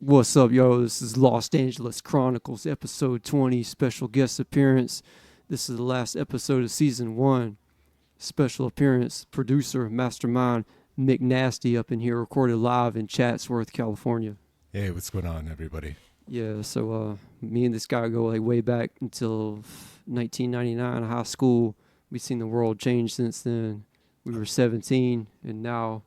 What's up, yo? This is Los Angeles Chronicles, episode 20, special guest appearance. This is the last episode of season 1. Special appearance, producer, mastermind, McNasty up in here, recorded live in Chatsworth, California. Hey, what's going on, everybody? Yeah, so me and this guy go like way back until 1999, high school. We've seen the world change since then. We were 17, and now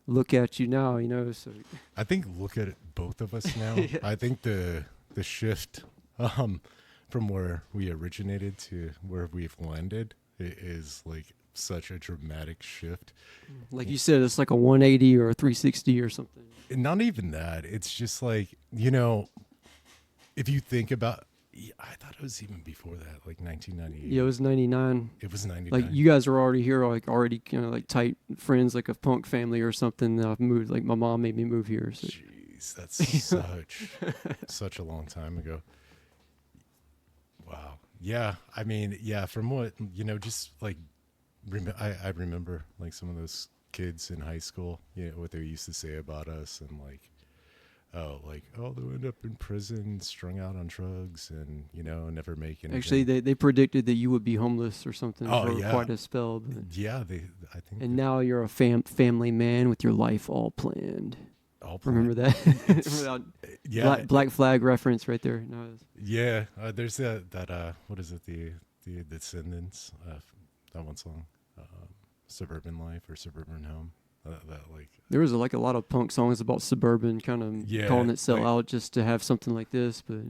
look at you now, you know. So I think look at both of us now. Yeah. I think the shift from where we originated to where we've landed is like such a dramatic shift. like you said, it's like a 180 or a 360 or something. And not even that. It's just like, you know, if you think about, I thought it was even before that, like 1998. Yeah, it was 99. It was 99. Like you guys are already here, like already kind of like tight friends, like a punk family or something. I've moved, like my mom made me move here. So. Jeez, that's such a long time ago. Wow. Yeah. I mean, yeah, from what, you know, just like, I remember like some of those kids in high school, you know, what they used to say about us and like, oh, they'll end up in prison, strung out on drugs, and you know, never make anything. Actually, they predicted that you would be homeless or something for yeah. quite a spell. But, yeah, I think. And now you're a family man with your life all planned. All Remember that? Remember that yeah, Black Flag reference right there. No, yeah. There's that what is it? The Descendants. That one song, Suburban Life or Suburban Home. That like there was like a lot of punk songs about suburban, kind of calling itself out just to have something like this, but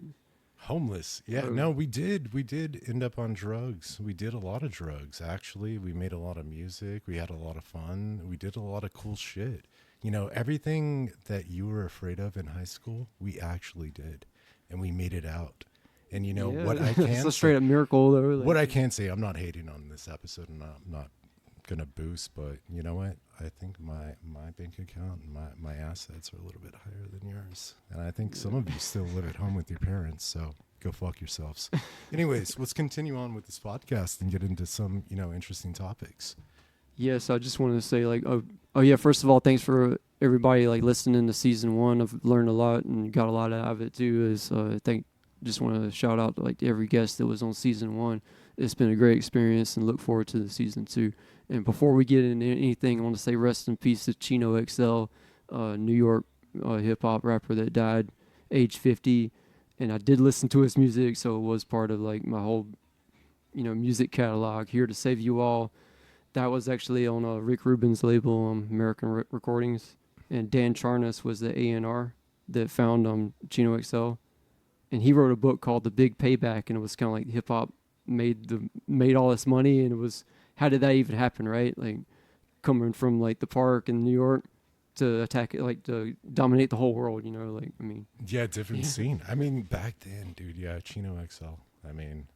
homeless. Yeah, no, we did end up on drugs. We did a lot of drugs, actually. We made a lot of music. We had a lot of fun. We did a lot of cool shit. You know, everything that you were afraid of in high school, we actually did, and we made it out. And you know what I can't. It's a straight up miracle, though. Like, what I can say, I'm not hating on this episode, and I'm not gonna boost, but you know what? I think my bank account and my assets are a little bit higher than yours, and I think some of you still live at home with your parents, so go fuck yourselves. Anyways, let's continue on with this podcast and get into some, you know, interesting topics. Yes, I just wanted to say, like, oh yeah, first of all, thanks for everybody like listening to season 1. I've learned a lot and got a lot out of it too. Just want to shout out to like every guest that was on season 1. It's been a great experience and look forward to the season 2. And before we get into anything, I want to say rest in peace to Chino XL, New York hip hop rapper that died age 50. And I did listen to his music, so it was part of like my whole, you know, music catalog. Here to Save You All. That was actually on Rick Rubin's label, American Recordings. And Dan Charnas was the A&R that found Chino XL. And he wrote a book called The Big Payback, and it was kind of like hip hop made all this money, and it was, how did that even happen, right? Like coming from like the park in New York to attack it, like to dominate the whole world, you know, like, I mean. Yeah, different scene. I mean, back then, dude, yeah, Chino XL. I mean,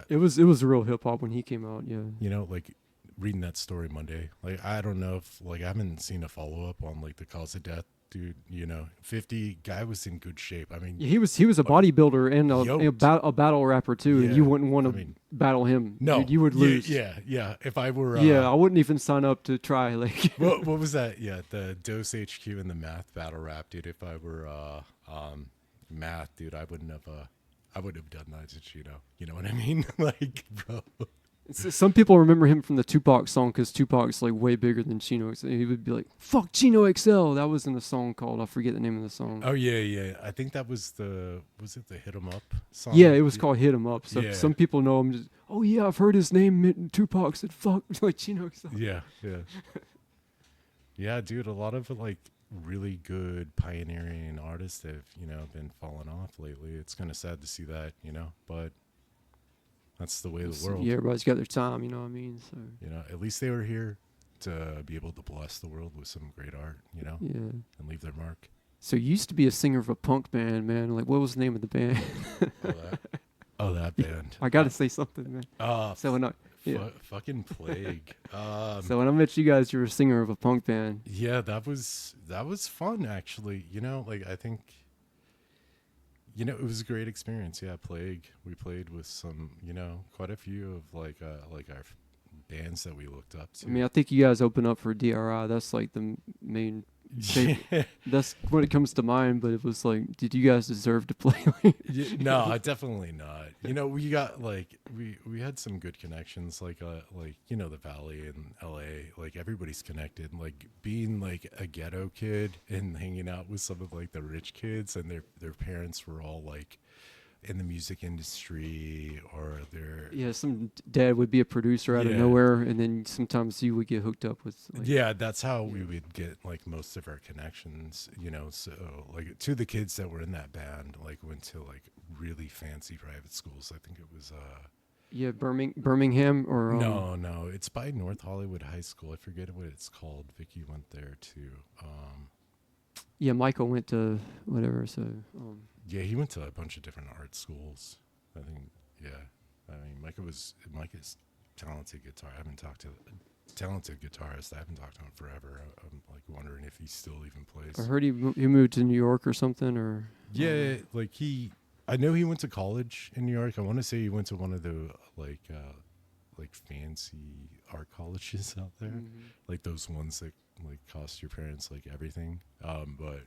it was real hip hop when he came out, yeah. You know, like reading that story Monday, like I don't know if like I haven't seen a follow up on like the cause of death. Dude, you know, 50 guy was in good shape. I mean, yeah, he was a bodybuilder and a battle rapper too, and you wouldn't want to battle him. No, dude, you would lose. Yeah. If I were, I wouldn't even sign up to try. Like, what was that? Yeah, the Dose HQ and the Math battle rap, dude. If I were Math, dude, I wouldn't have done that to Chino. You know what I mean? Like, bro. Some people remember him from the Tupac song because Tupac's like way bigger than Chino XL. He would be like, "Fuck Chino XL." That was in a song called, I forget the name of the song. Oh yeah. I think that was the Hit 'Em Up song? Yeah, it was called Hit 'Em Up. So some people know him. Just, oh yeah, I've heard his name. Tupac said, "Fuck," like Chino XL. Yeah. Yeah, dude. A lot of like really good pioneering artists have, you know, been falling off lately. It's kind of sad to see that, you know, but. That's the way of the world. Yeah, everybody's got their time, you know what I mean? So you know, at least they were here to be able to bless the world with some great art, you know, and leave their mark. So you used to be a singer of a punk band, man. Like, what was the name of the band? That band. I got to say something, man. Fucking Plague. So when I met you guys, you were a singer of a punk band. Yeah, that was fun, actually. You know, like I think. You know, it was a great experience. Yeah, Plague. We played with some, you know, quite a few of like our bands that we looked up to. I mean, I think you guys open up for DRI. That's like the main that's when it comes to mind. But it was like, did you guys deserve to play? No, definitely not. We got like we had some good connections, like the Valley in LA, like everybody's connected. Like being like a ghetto kid and hanging out with some of like the rich kids, and their parents were all like in the music industry, or they're Yeah, some dad would be a producer out of yeah. nowhere, and then sometimes you would get hooked up with. Like, Yeah, that's how we would get like most of our connections, so like two of the kids that were in that band like went to like really fancy private schools. I think it was yeah, Birmingham or no, it's by North Hollywood High School. I forget what it's called. Vicky went there too. Yeah, Michael went to whatever. So Yeah, he went to a bunch of different art schools. I think I mean Mike is talented guitar. I haven't talked to talented guitarist. I haven't talked to him forever. I'm like wondering if he still even plays. I heard he moved to New York or something, or yeah, like I know he went to college in New York. I want to say he went to one of the like fancy art colleges out there, like those ones that like cost your parents like everything. But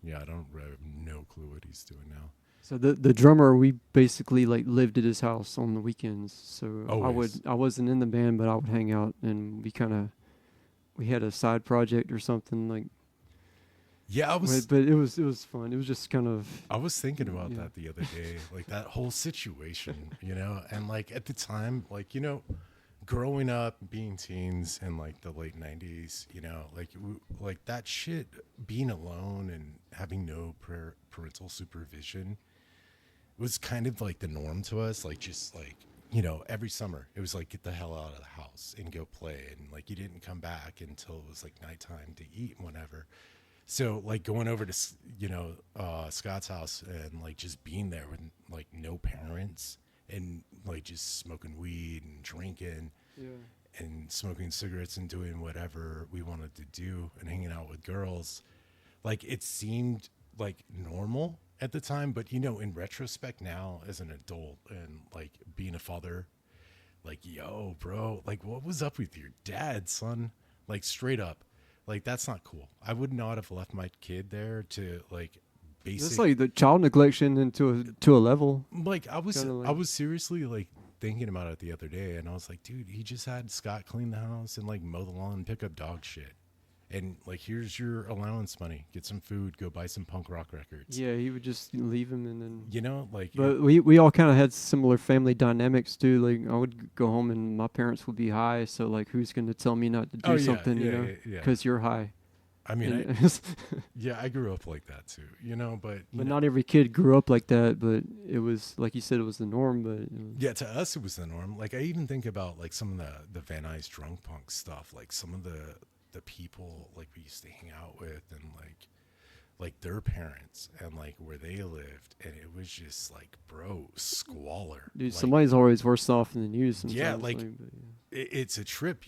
yeah, I have no clue what he's doing now. So the drummer, we basically like lived at his house on the weekends. So Always. I wasn't in the band, but I would hang out, and we had a side project or something like. Yeah, but it was fun. It was just kind of. I was thinking about that the other day, like that whole situation, and like at the time, like growing up, being teens in like the late '90s, like that shit, being alone and having no parental supervision was kind of like the norm to us. Like just like every summer it was like get the hell out of the house and go play, and like you didn't come back until it was like nighttime to eat and whatever. So like going over to Scott's house and like just being there with like no parents and like just smoking weed and drinking and smoking cigarettes and doing whatever we wanted to do and hanging out with girls, like it seemed like normal at the time. But in retrospect now as an adult and like being a father, like yo bro, like what was up with your dad, son? Like straight up, like that's not cool. I would not have left my kid there to like basic. It's like the child neglection into a level. Like I was seriously like thinking about it the other day, and I was like, dude, he just had Scott clean the house and like mow the lawn and pick up dog shit. And like, here's your allowance money. Get some food. Go buy some punk rock records. Yeah, he would just leave him, and then like. But we all kind of had similar family dynamics too. Like I would go home and my parents would be high, so like who's going to tell me not to do something? Because you're high. I mean, I grew up like that too. But not every kid grew up like that. But it was like you said, it was the norm. But to us, it was the norm. Like I even think about like some of the Van Nuys drunk punk stuff. Like some of the people like we used to hang out with, and like their parents and like where they lived, and it was just like, bro, squalor. Dude, like, somebody's always worse off in the news sometimes. Yeah, it's a trip.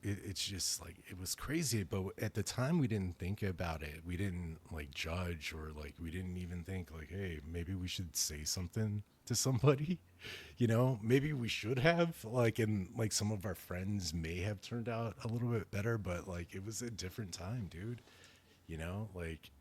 It's just like, it was crazy. But at the time we didn't think about it. We didn't like judge, or like we didn't even think like, hey, maybe we should say something to somebody. Maybe we should have, like, and like some of our friends may have turned out a little bit better, but like it was a different time, dude. Like.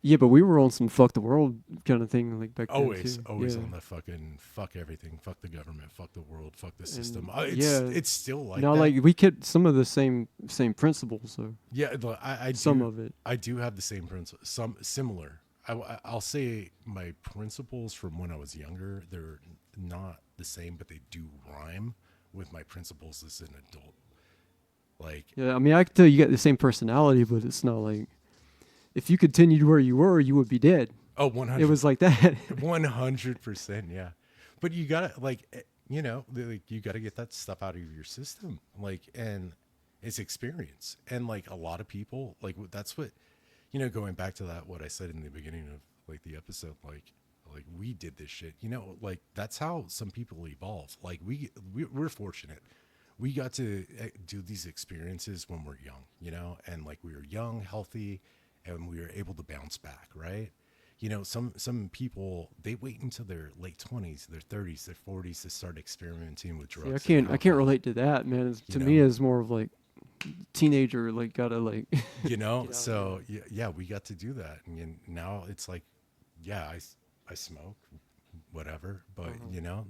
Yeah, but we were on some fuck the world kind of thing, like back always then too. On the fucking fuck everything, fuck the government, fuck the world, fuck the system. It's still like no, that. like we kept some of the same principles. So yeah, of it. I do have the same principles, some similar. I'll say my principles from when I was younger, they're not the same, but they do rhyme with my principles as an adult. Like, yeah, I mean, I could tell you got the same personality, but it's not like if you continued where you were, you would be dead. Oh, 100. It was like that. 100%, yeah. But you gotta you gotta get that stuff out of your system, like, and it's experience, and like a lot of people, like that's what. Going back to that, what I said in the beginning of like the episode, like we did this shit, like that's how some people evolve. Like we're fortunate. We got to do these experiences when we're young, and like we were young, healthy, and we were able to bounce back, right? Some people, they wait until their late 20s, their 30s, their 40s to start experimenting with drugs. See, I can't relate to that, man. To me, it's more of like teenager like gotta like You know, get out of so yeah, we got to do that, and now it's like, yeah, I smoke, whatever, but you know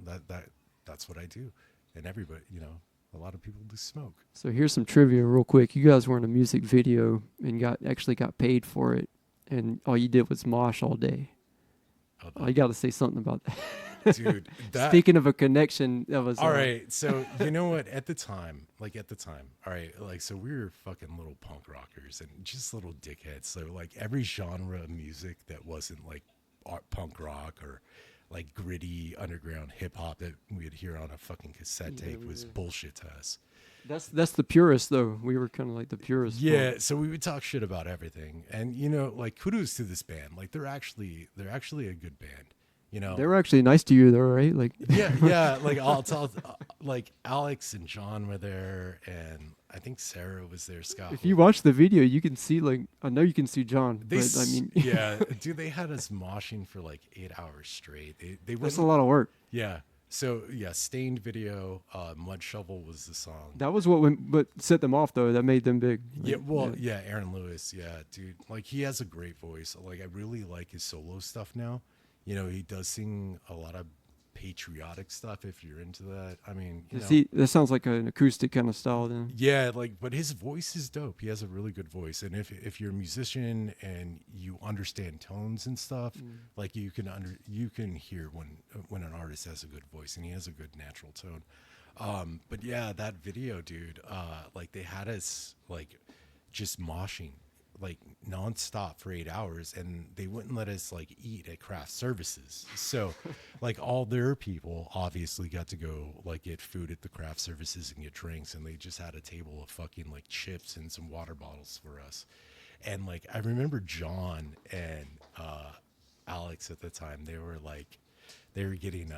that's what I do, and everybody, you know, a lot of people do smoke. So here's some trivia real quick. You guys were in a music video and actually got paid for it, and all you did was mosh all day. Oh, You got to say something about that. dude, that Speaking of a connection, that was all right. So you know what? At the time, all right, like so we were fucking little punk rockers and just little dickheads. So like every genre of music that wasn't like punk rock or like gritty underground hip hop that we'd hear on a fucking cassette tape was bullshit to us. That's the purest though. We were kind of like the purest. Yeah, so we would talk shit about everything, and you know, like kudos to this band. Like they're actually a good band. You know, They were actually nice to you though, right? Like yeah. Like I'll tell, like Alex and John were there, and I think Sarah was there. Scott. if you watch the video, you can see like I know you can see John, They, but I mean, yeah, dude, they had us moshing for like 8 hours straight. They that's a wouldn't. lot of work. Yeah. So yeah, Stained video. Mud Shovel was the song. That was what set them off though. That made them big. Like, Yeah, well, yeah, Aaron Lewis, yeah, dude. Like he has a great voice. Like I really like his solo stuff now. You know, he does sing a lot of patriotic stuff if you're into that. I mean, you know, that sounds like an acoustic kind of style then. yeah, like but his voice is dope. He has a really good voice. And if you're a musician and you understand tones and stuff, like you can hear when an artist has a good voice and he has a good natural tone. But yeah, that video, dude, like they had us like just moshing like nonstop for 8 hours, and they wouldn't let us like eat at craft services. So like all their people obviously got to go like get food at the craft services and get drinks, and they just had a table of fucking like chips and some water bottles for us. And like I remember John and Alex at the time, they were getting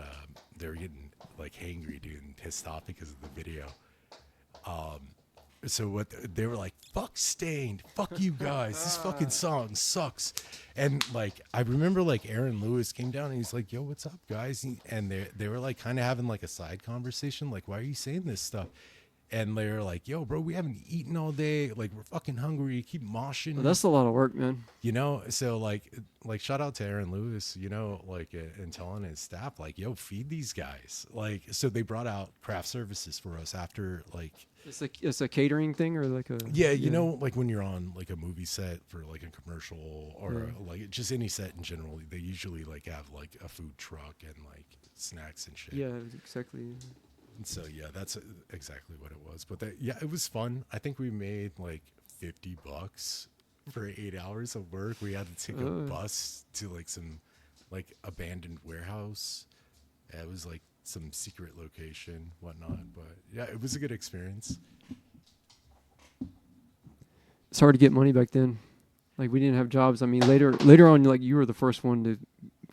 like hangry, dude, and pissed off because of the video. So what they were like, fuck Stained, fuck you guys, this fucking song sucks. And like I remember like Aaron Lewis came down and he's like, yo, what's up guys? And they were like kind of having like a side conversation, like, why are you saying this stuff? And they were like, yo bro, we haven't eaten all day, like we're fucking hungry, keep moshing. Well, that's a lot of work, man. You know, so like shout out to Aaron Lewis, you know, like and telling his staff like, yo, feed these guys. Like so they brought out craft services for us after like It's a catering thing or like a yeah, you know, like when you're on like a movie set for like a commercial or like just any set in general, they usually like have like a food truck and like snacks and shit. Yeah, exactly. And so yeah, that's exactly what it was. But yeah, it was fun. I think we made like $50 for 8 hours of work. We had to take a bus to like some like abandoned warehouse. It was like some secret location, whatnot. But yeah, it was a good experience. It's hard to get money back then. Like we didn't have jobs. I mean, later on, like you were the first one to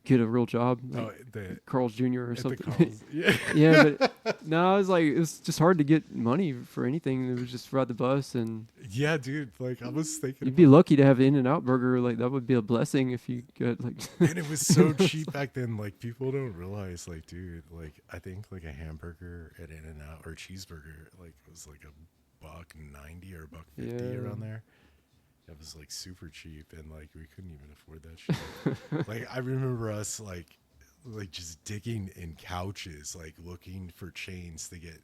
get a real job, like Carl's Jr. or something. Yeah, but no, it was just hard to get money for anything. It was just ride the bus and yeah, dude. Like I was thinking, you'd be lucky to have an In-N-Out burger. Like that would be a blessing if you got like. And it was so cheap back then. Like people don't realize, like, dude, like I think like a hamburger at In-N-Out or a cheeseburger like was like $1.90 or $1.50 around there. It was like super cheap, and like we couldn't even afford that shit. Like I remember us like just digging in couches, like looking for change to get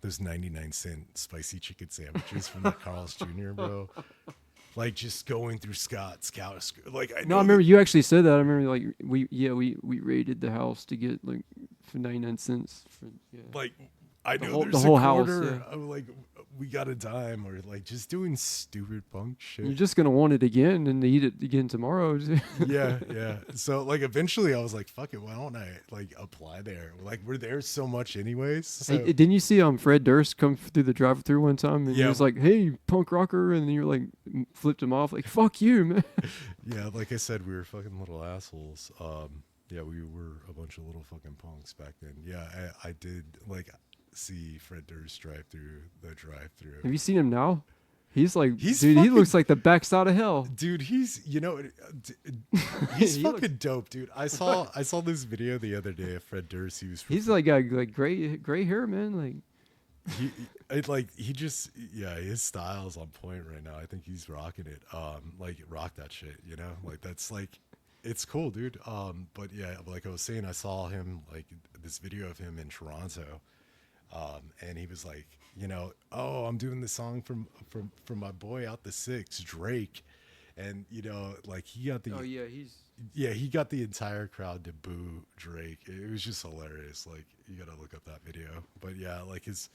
those 99-cent spicy chicken sandwiches from that Carl's Jr., bro. Like just going through Scott's couch. Like I remember you actually said that. I remember like we raided the house to get like for 99 cents. Like I know the there's whole a quarter. house. Yeah. Like we got a dime, or like just doing stupid punk shit. You're just gonna want it again and eat it again tomorrow. yeah. So like eventually I was like, fuck it, why don't I like apply there? Like we're there so much anyways. So. Hey, didn't you see Fred Durst come through the drive-through one time and he was like, hey, punk rocker, and then you're like flipped him off like, fuck you, man. Yeah, like I said, we were fucking little assholes. Yeah, we were a bunch of little fucking punks back then. Yeah, I did like see Fred Durst drive through the drive-through. Have you seen him now? He's like, dude, he looks like the backside of hell. Dude, he's fucking dope, dude. I saw this video the other day of Fred Durst. He's like got like gray hair, man. Like he just yeah, his style's on point right now. I think he's rocking it. Like rock that shit, you know? Like that's like it's cool, dude. But yeah, like I was saying, I saw him like this video of him in Toronto. And he was like, you know, oh, I'm doing this song from my boy out the six, Drake. And you know, like he got Oh the yeah, he's yeah, he got the entire crowd to boo Drake. It was just hilarious. Like you gotta look up that video. But yeah, like his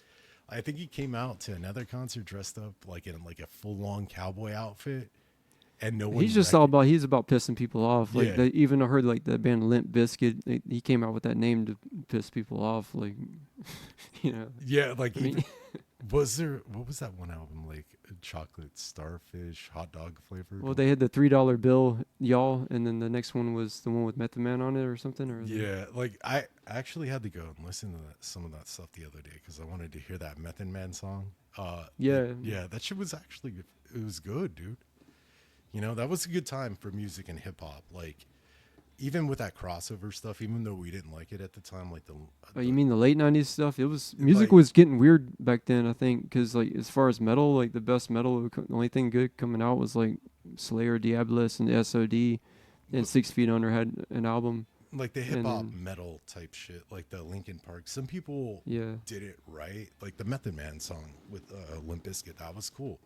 I think he came out to another concert dressed up like in like a full on cowboy outfit and no he's one just all about he's about pissing people off. Like yeah. they, even I heard like the band Limp Bizkit, he came out with that name to piss people off. Like, you know, Yeah, like I mean, even was there what was that one album like chocolate starfish hot dog flavored? well, they had the $3 bill, y'all, and then the next one was the one with Method Man on it or something. Or Yeah, like I actually had to go and listen to some of that stuff the other day because I wanted to hear that Method Man song. yeah, Yeah, that shit was actually it was good, dude. You know, that was a good time for music and hip hop. Like even with that crossover stuff, even though we didn't like it at the time, like oh, you mean the late '90s stuff? It was music like was getting weird back then. I think because like as far as metal, like the best metal, the only thing good coming out was like Slayer, Diabolus, and SOD, and 6 Feet Under had an album, like the hip and hop then metal type shit, like the Linkin Park. Some people yeah, did it right, like the Method Man song with Limp Bizkit. That was cool.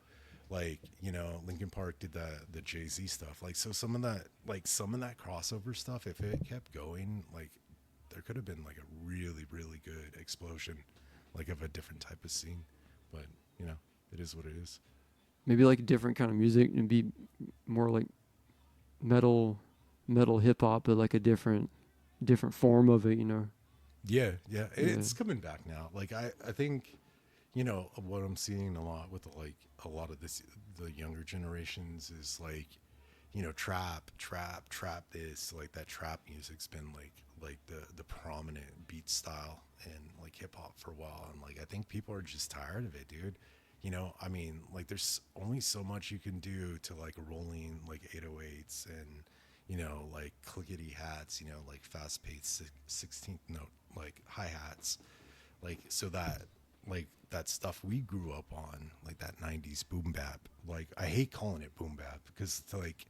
Like you know, Linkin Park did the Jay-Z stuff. Like so, some of that crossover stuff, if it kept going, like there could have been like a really really good explosion, like of a different type of scene. But you know, it is what it is. maybe like a different kind of music and be more like metal, metal hip hop, but like a different form of it. You know, Yeah, yeah, yeah, it's coming back now. Like I think you know what I'm seeing a lot with like a lot of this the younger generations is like you know trap this like that trap music's been like the prominent beat style in like hip hop for a while and like I think people are just tired of it, dude. You know, I mean, like there's only so much you can do to like rolling like 808s and you know like clickety hats, you know, like fast paced 16th note like hi hats like so that like that stuff we grew up on like that 90s boom bap. Like I hate calling it boom bap because like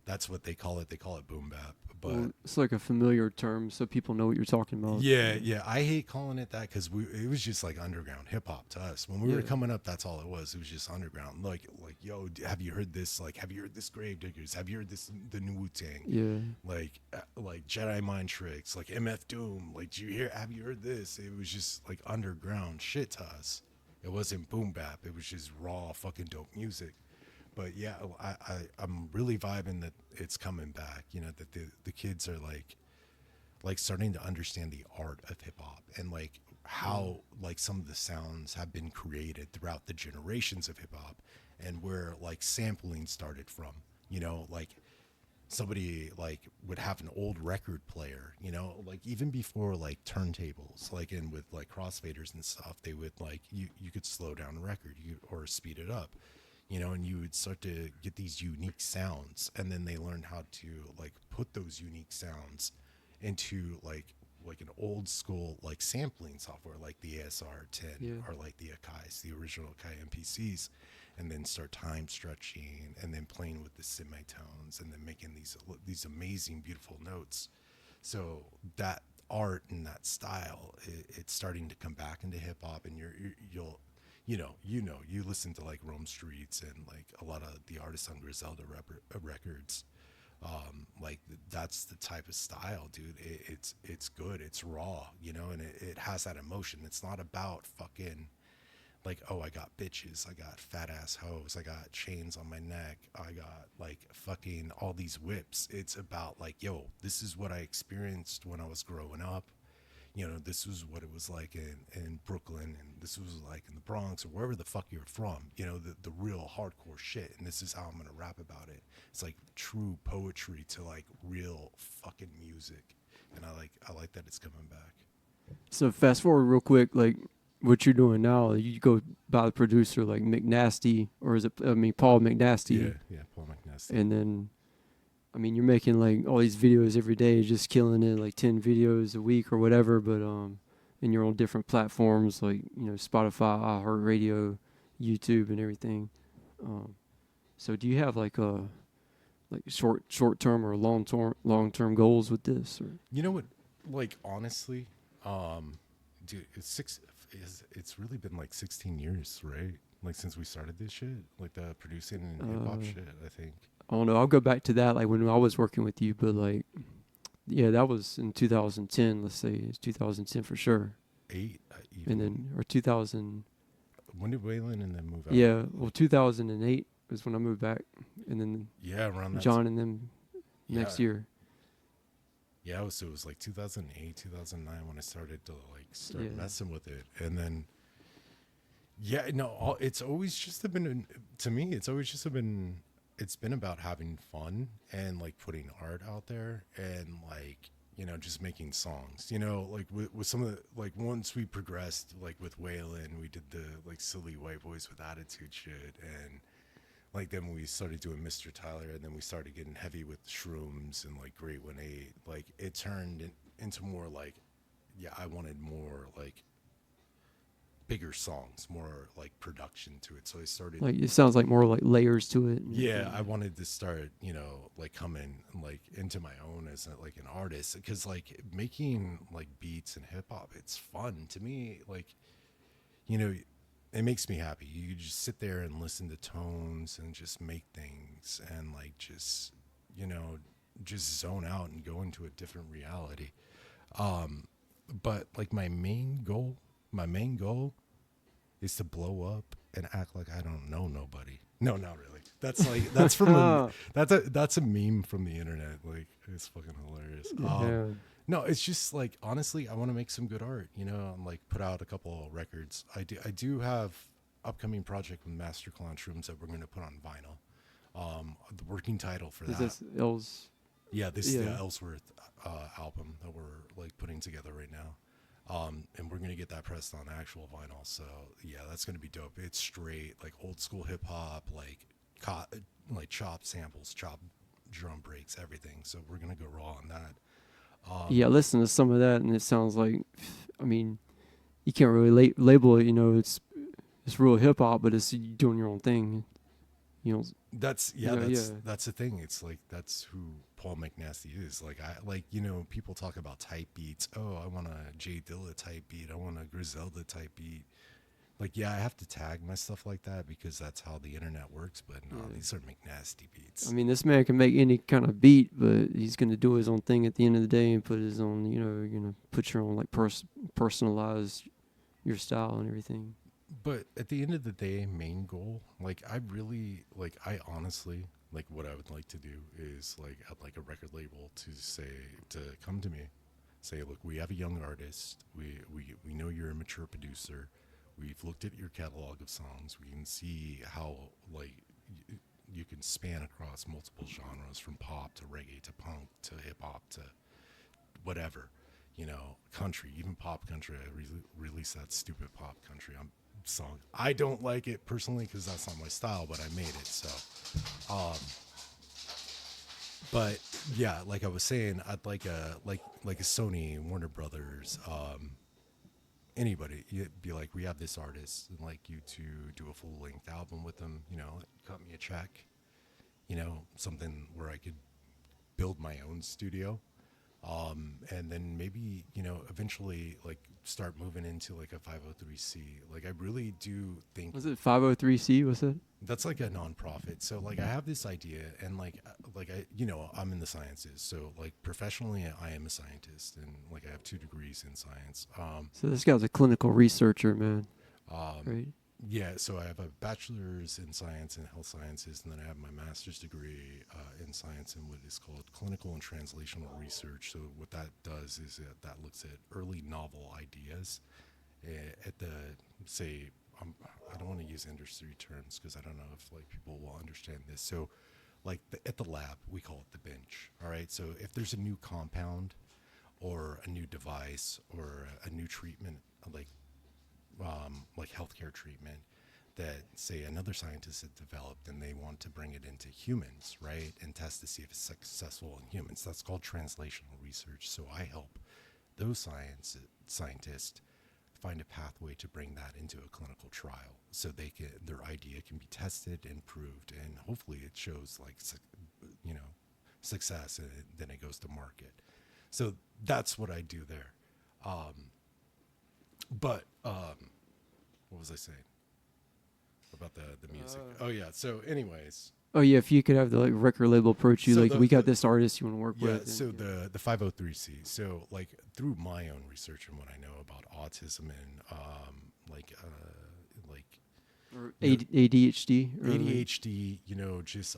that's what they call it boom bap, but well, it's like a familiar term, so people know what you're talking about. yeah, yeah, I hate calling it that because it was just like underground hip hop to us when we Yeah, were coming up. That's all it was. It was just underground. Like yo, have you heard this? Like, have you heard this Grave Diggers? Have you heard this the new Wu Tang? yeah. Like Jedi Mind Tricks, like MF Doom. Like, do you hear? Have you heard this? It was just like underground shit to us. It wasn't boom bap. It was just raw fucking dope music. But yeah, I'm really vibing that it's coming back. You know that the kids are like starting to understand the art of hip hop and like Mm. how like some of the sounds have been created throughout the generations of hip hop and where like sampling started from. You know, like somebody like would have an old record player, you know, like even before like turntables, like in with like crossfaders and stuff, they would like you could slow down a record or speed it up, you know, and you would start to get these unique sounds and then they learned how to like put those unique sounds into like an old school like sampling software like the ASR10 Yeah. or like the Akai's, the original Akai MPCs, and then start time stretching and then playing with the semitones and then making these amazing beautiful notes. So that art and that style, it's starting to come back into hip hop, and you'll you listen to like Rome Streets and like a lot of the artists on Griselda records. Like that's the type of style, dude. It's good. It's raw, you know, and it has that emotion. It's not about fucking like, oh, I got bitches, I got fat ass hoes, I got chains on my neck, I got like fucking all these whips. It's about like, yo, this is what I experienced when I was growing up. You know, this was what it was like in Brooklyn, and this was like in the Bronx or wherever the fuck you're from. You know, the real hardcore shit, and this is how I'm gonna rap about it. It's like true poetry to like real fucking music, and I like that it's coming back. So fast forward real quick, like what you're doing now, you go by the producer like McNasty, or is it? I mean, Paul McNasty, Yeah, yeah, Paul McNasty. and then I mean you're making like all these videos every day, just killing it, like 10 videos a week or whatever. But and you're on different platforms like Spotify, iHeartRadio, YouTube, and everything. So do you have like a like short term or long term goals with this? Or You know what? Like honestly, dude, it's really been like 16 years, right? Like since we started this shit, like the producing and hip hop shit. I think I don't know. I'll go back to that like when I was working with you, but like yeah, that was in 2010. Let's say it's 2010 for sure, 8 even. and then or 2000. When did Waylon and then move out? Yeah, well, 2008 was when I moved back, and then Yeah, around that. John and them Yeah, next year. yeah. So it was like 2008, 2009 when I started to like start Yeah. messing with it, and then yeah, no, it's always just been to me. It's always just been. It's been about having fun and like putting art out there and like just making songs. Like with some of the like once we progressed like with Waylon, we did the like silly white boys with attitude shit, and like then we started doing Mr. Tyler, and then we started getting heavy with Shrooms and like Great 1-8. Like it turned into more like I wanted more like bigger songs, more like production to it. So I started Like it sounds like more like layers to it. yeah, I wanted to start, like coming like into my own as like an artist, because like making like beats and hip hop, it's fun to me. Like, it makes me happy. You just sit there and listen to tones and just make things and like you know, just zone out and go into a different reality. But like my main goal is to blow up and act like I don't know nobody. No, not really. That's like that's from that's a meme from the internet. Like it's fucking hilarious. Yeah. No, it's just like honestly, I want to make some good art. And like put out a couple of records. I do have upcoming project with Master Clown Shrooms that we're going to put on vinyl. The working title for Is that. this L's? Yeah, this is the Yeah. Ellsworth album that we're like putting together right now. And we're gonna get that pressed on actual vinyl. So yeah, that's gonna be dope. It's straight like old school hip hop, like chop samples, chop drum breaks, everything. So we're gonna go raw on that. Yeah, listen to some of that, and it sounds like, I mean, you can't really label it. It's real hip hop, but it's you doing your own thing. You know. That's Yeah. that's the thing. It's like that's who Paul McNasty is. Like people talk about type beats. Oh, I want a Jay Dilla type beat. I want a Griselda type beat. Like I have to tag my stuff like that because that's how the internet works. But no, these are McNasty beats. I mean, this man can make any kind of beat, but he's gonna do his own thing at the end of the day and put his own. You're gonna put your own like personalize your style and everything. But at the end of the day, main goal, like I honestly, like what I would like to do is like at like a record label to come to me, say, look, we have a young artist, we know you're a mature producer, we've looked at your catalog of songs, we can see how like you can span across multiple genres from pop to reggae to punk to hip hop to whatever, country, even pop country. I released that stupid pop country song. I don't like it personally because that's not my style, but I made it. So, but yeah, like I was saying, I'd like a Sony, Warner Brothers, anybody. You'd be like, we have this artist, and like you to do a full length album with them. Cut me a check. Something where I could build my own studio. And then maybe, eventually like start moving into like a 503c. Like I really do think Was it 503c? Was it? that's like a nonprofit. So like I have this idea and I'm in the sciences. So like professionally I am a scientist and like I have 2 degrees in science. So this guy's a clinical researcher, man. Right? Yeah, so I have a bachelor's in science and health sciences, and then I have my master's degree in science in what is called clinical and translational research. So what that does is that looks at early novel ideas at the, say, I don't want to use industry terms because I don't know if like people will understand this. So like at the lab, we call it the bench. All right, so if there's a new compound or a new device or a new treatment, like healthcare treatment that say another scientist had developed and they want to bring it into humans, right? And test to see if it's successful in humans. That's called translational research. So I help those scientists find a pathway to bring that into a clinical trial so their idea can be tested and proved, and hopefully it shows like success, and then it goes to market. So that's what I do there. But what was I saying about the music? Oh yeah. So anyways. Oh yeah, if you could have the like record label approach you, So like we got this artist you want to work with. Yeah. So the 503C. So like through my own research and what I know about autism and or ADHD. ADHD, just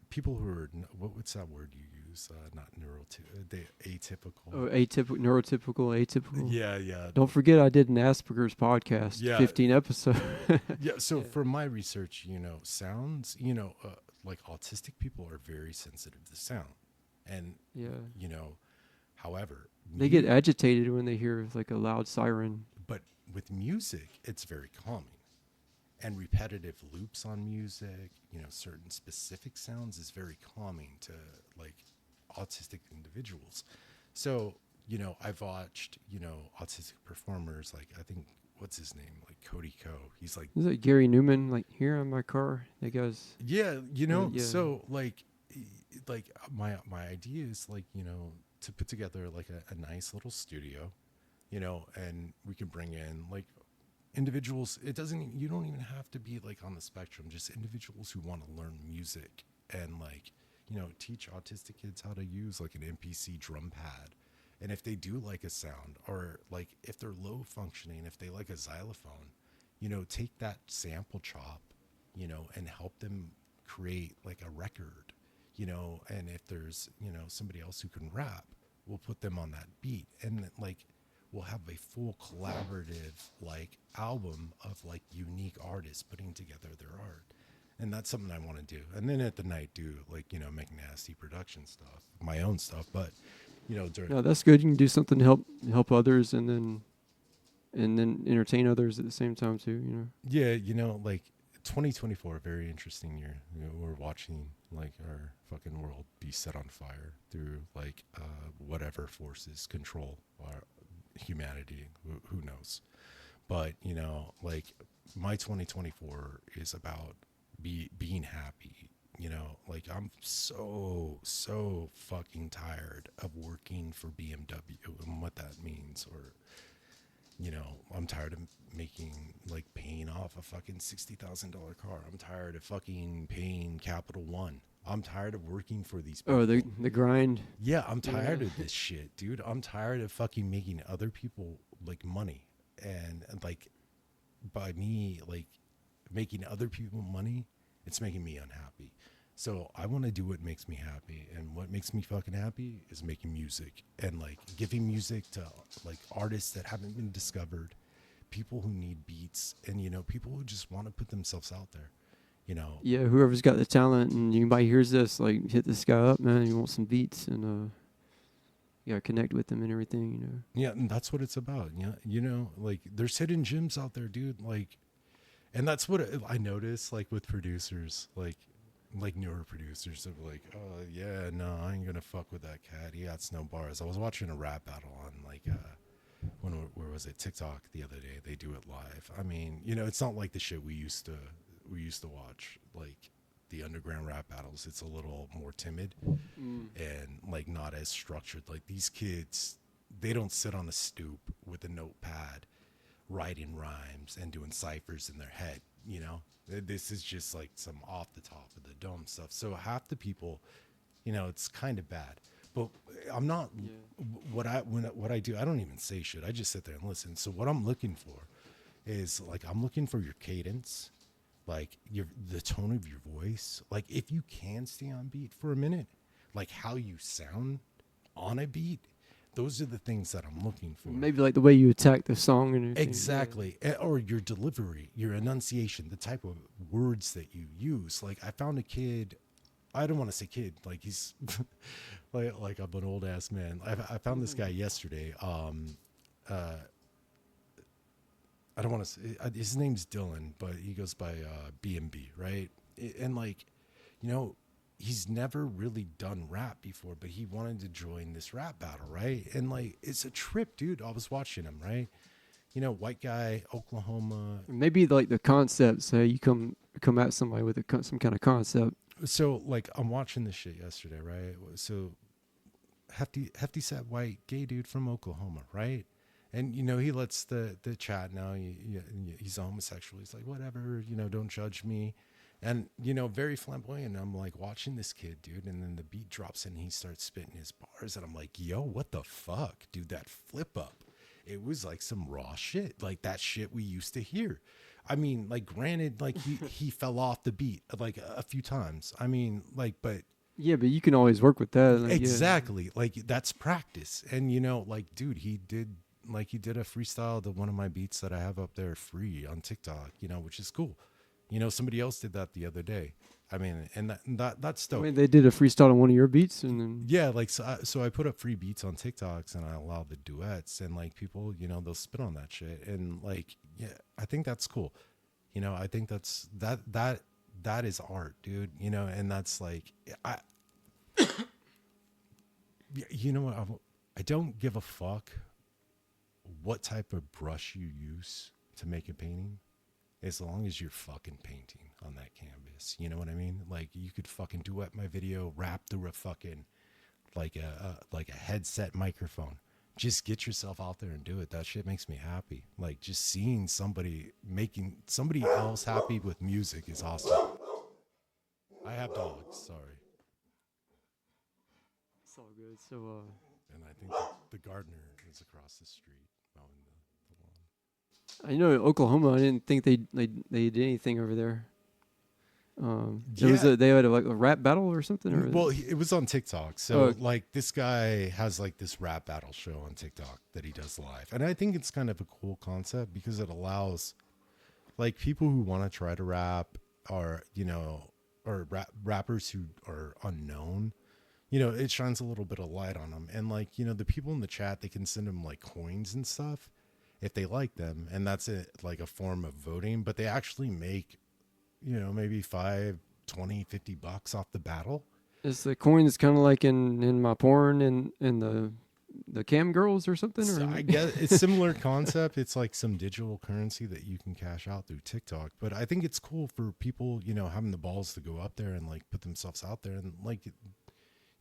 people who are what's that word you use? Not they atypical. Oh, atypical, neurotypical, atypical. Yeah. Don't forget, I did an Asperger's podcast, Yeah. 15 episodes. Yeah. So for my research, sounds, like autistic people are very sensitive to sound, and however, they get agitated when they hear like a loud siren. But with music, it's very calming. And repetitive loops on music, certain specific sounds is very calming to like autistic individuals. So, I've watched, autistic performers, like I think, what's his name? Like Cody Ko. He's like, is it Gary Newman? Like here on my car, that guy's. yeah, so like my idea is like, to put together like a nice little studio, and we can bring in like individuals. You don't even have to be like on the spectrum, just individuals who want to learn music and like, teach autistic kids how to use like an MPC drum pad. And if they do like a sound, or like if they're low functioning, if they like a xylophone, take that sample chop, and help them create like a record, and if there's, somebody else who can rap, we'll put them on that beat. And like, we'll have a full collaborative like album of like unique artists putting together their art. And that's something I want to do. And then at the night do like, McNasty production stuff, my own stuff. But, No, that's good. You can do something to help others and then entertain others at the same time too, Yeah, like 2024, very interesting year. We're watching like our fucking world be set on fire through like whatever forces control our humanity, who knows. But like my 2024 is about being happy. Like I'm so fucking tired of working for BMW and what that means. Or I'm tired of paying off a fucking $60,000 car. I'm tired of fucking paying Capital One. I'm tired of working for these people. Oh, the grind. Yeah, I'm tired of this shit, dude. I'm tired of fucking making other people like money, and like by me like making other people money, it's making me unhappy. So I want to do what makes me happy, and what makes me fucking happy is making music and like giving music to like artists that haven't been discovered, people who need beats, and people who just want to put themselves out there. Yeah, whoever's got the talent and anybody hears this, like hit this guy up, man. You want some beats, and you gotta connect with them and everything, Yeah, and that's what it's about. Yeah, like there's hidden gems out there, dude. Like, and that's what I notice, like with producers, like newer producers, they're like, oh yeah, no, I ain't gonna fuck with that cat. He got no bars. I was watching a rap battle on like where was it, TikTok the other day. They do it live. I mean, it's not like the shit we used to watch, like the underground rap battles. It's a little more timid and like not as structured. Like these kids, they don't sit on a stoop with a notepad writing rhymes and doing ciphers in their head. This is just like some off the top of the dome stuff. So half the people, it's kind of bad. But I'm not. Yeah. What I do, I don't even say shit. I just sit there and listen. So what I'm looking for is like, I'm looking for your cadence, like the tone of your voice. Like if you can stay on beat for a minute, like how you sound on a beat. Those are the things that I'm looking for. Maybe like the way you attack the song and everything. Exactly. Yeah. Or your delivery, your enunciation, the type of words that you use. Like I found a kid, I don't want to say kid, like he's like I'm an old ass man. I found this guy yesterday. I don't want to say, his name's Dylan, but he goes by BMB, right? And like, he's never really done rap before, but he wanted to join this rap battle, right? And like, it's a trip, dude. I was watching him, right? white guy, Oklahoma. Maybe like the concept. Say you come at somebody with some kind of concept. So like I'm watching this shit yesterday, right? So hefty set white gay dude from Oklahoma, right? And he lets the chat know he's a homosexual. He's like, whatever, don't judge me. And very flamboyant. I'm like watching this kid, dude, and then the beat drops in and he starts spitting his bars, and I'm like, yo, what the fuck, dude? That flip up, it was like some raw shit, like that shit we used to hear. I mean, like, granted, like he fell off the beat like a few times. I mean, like, but Yeah, but you can always work with that. Like, exactly, like that's practice. And like, dude, he did a freestyle to one of my beats that I have up there free on TikTok, which is cool. Somebody else did that the other day. I mean, and that's dope. I mean, they did a freestyle on one of your beats, and then Yeah, like so I put up free beats on TikToks and I allow the duets, and like people, they'll spit on that shit, and like, yeah, I think that's cool. I think that is art, dude. And that's like you know what? I don't give a fuck what type of brush you use to make a painting, as long as you're fucking painting on that canvas. You know what I mean? Like, you could fucking duet my video, rap through a fucking like a headset microphone. Just get yourself out there and do it. That shit makes me happy. Like, just seeing somebody making somebody else happy with music is awesome. I have dogs, sorry. it's all good. So, And I think the gardener is across the street mowing the lawn. I know Oklahoma. I didn't think they did anything over there. They had like a rap battle or something. Or Well, it was on TikTok. So like, this guy has like this rap battle show on TikTok that he does live, and I think it's kind of a cool concept because it allows like people who want to try to rap, or rappers who are unknown. It shines a little bit of light on them, and like, the people in the chat, they can send them like coins and stuff if they like them, and that's it, like a form of voting. But they actually make maybe 5, 20, $50 off the battle. Is the coins kind of like in my porn and the cam girls or something? So Or? I guess it's similar concept. It's like some digital currency that you can cash out through TikTok. But I think it's cool for people, having the balls to go up there and like put themselves out there, and like,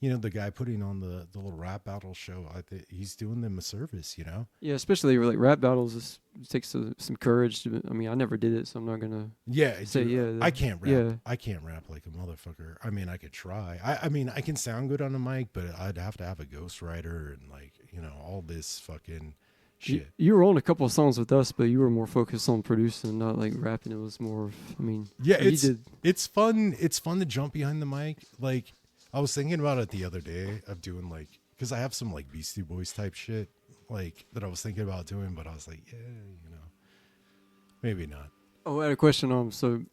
the guy putting on the little rap battle show, I think he's doing them a service, Yeah, especially like rap battles. It takes some courage. I mean, I never did it, so I'm not gonna. Yeah, say dude, I can't rap. Yeah. I can't rap like a motherfucker. I mean, I could try. I mean, I can sound good on a mic, but I'd have to have a ghostwriter and like, all this fucking shit. You were on a couple of songs with us, but you were more focused on producing, not like rapping. It was more. I mean, yeah, it's fun. It's fun to jump behind the mic. Like, I was thinking about it the other day of doing like, because I have some like Beastie Boys type shit like that I was thinking about doing, but I was like, yeah, maybe not. Oh, I had a question. So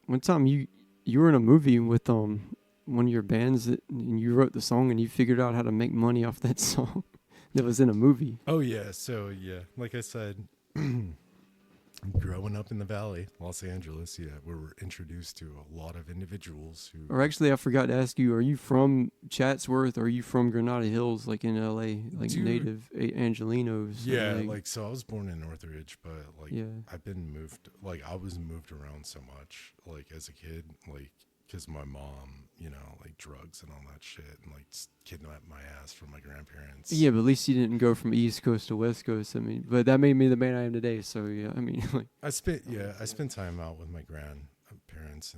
one time you were in a movie with one of your bands and you wrote the song and you figured out how to make money off that song that was in a movie. Oh yeah, so yeah, like I said, growing up in the Valley, Los Angeles, yeah, we were introduced to a lot of individuals who. Or actually, I forgot to ask you: are you from Chatsworth? Or are you from Granada Hills, like in L.A., like Dude, native Angelinos? Yeah, like so I was born in Northridge, but like yeah. I've been moved. Like I was moved around so much, like as a kid, like because my mom, like drugs and all that shit, and like kidnapped my ass from my grandparents. Yeah, but at least you didn't go from East Coast to West Coast. I mean, but that made me the man I am today. So yeah, I mean, like I spent time out with my grandparents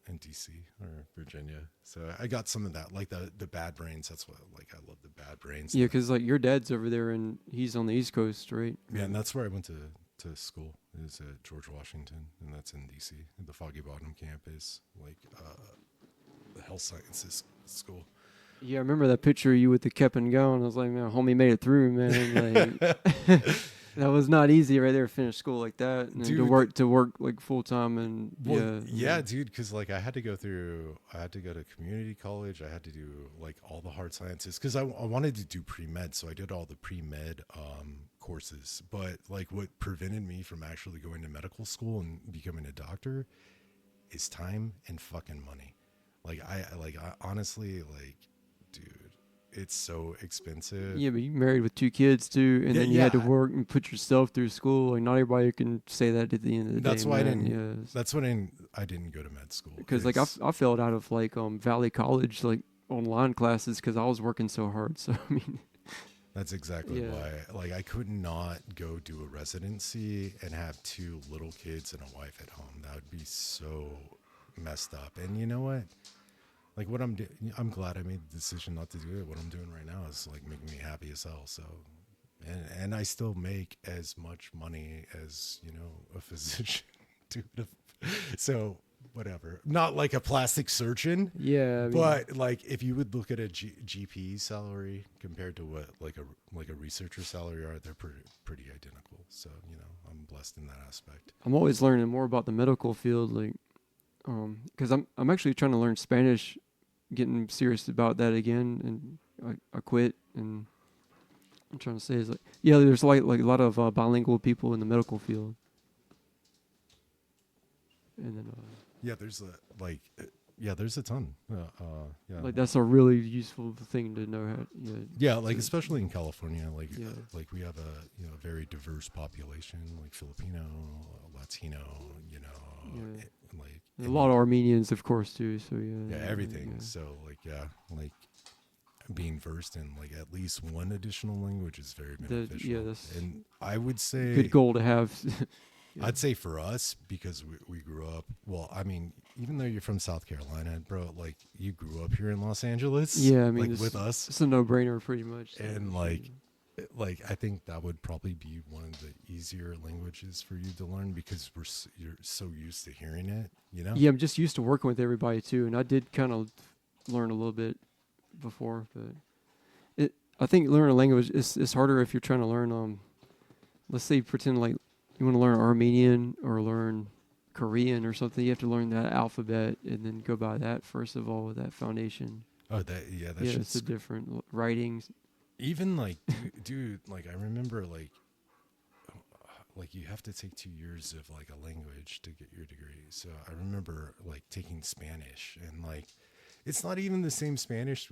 in DC or Virginia, so I got some of that, like the Bad Brains. That's what, like, I love the Bad Brains. Yeah, because like your dad's over there and he's on the East Coast, right? Yeah, and that's where I went to school. Is at George Washington, and that's in DC, the Foggy Bottom campus, like the health sciences school. Yeah, I remember that picture of you with the cap and gown. I was like, man, homie made it through, man. Like, that was not easy right there, finish school like that. And Dude, to work like full time and yeah, dude, because like I had to go to community college. I had to do like all the hard sciences because I wanted to do pre-med. So I did all the pre-med courses. But like what prevented me from actually going to medical school and becoming a doctor is time and fucking money. Like I honestly, like, dude, it's so expensive. Yeah, but you married with 2 kids too, and Yeah, then you had to yeah. work and put yourself through school. Like not everybody can say that at the end of the That's day, why I man. didn't. Yeah, That's what I didn't go to med school. because like I failed out of like Valley College like online classes because I was working so hard. So I mean, That's exactly yeah, why. Like, I could not go do a residency and have 2 little kids and a wife at home. That would be so messed up. And you know what? Like, what I'm glad I made the decision not to do it. What I'm doing right now is like making me happy as hell. So, and I still make as much money as a physician. Dude. So whatever. Not like a plastic surgeon. yeah. I mean, But like, if you would look at a GP salary compared to what like a researcher salary are, they're pretty identical. So I'm blessed in that aspect. I'm always learning more about the medical field, like, because I'm actually trying to learn Spanish, getting serious about that again, and I quit, and I'm trying to say is like, yeah, there's like a lot of bilingual people in the medical field, and then Yeah, there's a ton. Yeah. like that's a really useful thing to know how. Yeah, like especially in California, like Yeah. like we have a very diverse population, like Filipino, Latino, Yeah. like A lot of Armenians, of course, too. So yeah, everything. Yeah. So like being versed in like at least one additional language is very beneficial. That's and I would say good goal to have. Yeah. I'd say for us, because we grew up, well, I mean, even though you're from South Carolina, bro, like you grew up here in Los Angeles. Yeah, I mean, like with us. it's a no-brainer, pretty much. So, And like I think that would probably be one of the easier languages for you to learn because you're so used to hearing it, Yeah, I'm just used to working with everybody too, and I did kind of learn a little bit before, but I think learning a language is harder if you're trying to learn let's say pretend like you want to learn Armenian or learn Korean or something. You have to learn that alphabet and then go by that first of all with that foundation. Oh, that Yeah, it's a different writings. even like dude, like I remember like you have to take 2 years of like a language to get your degree. So I remember like taking Spanish, and like it's not even the same Spanish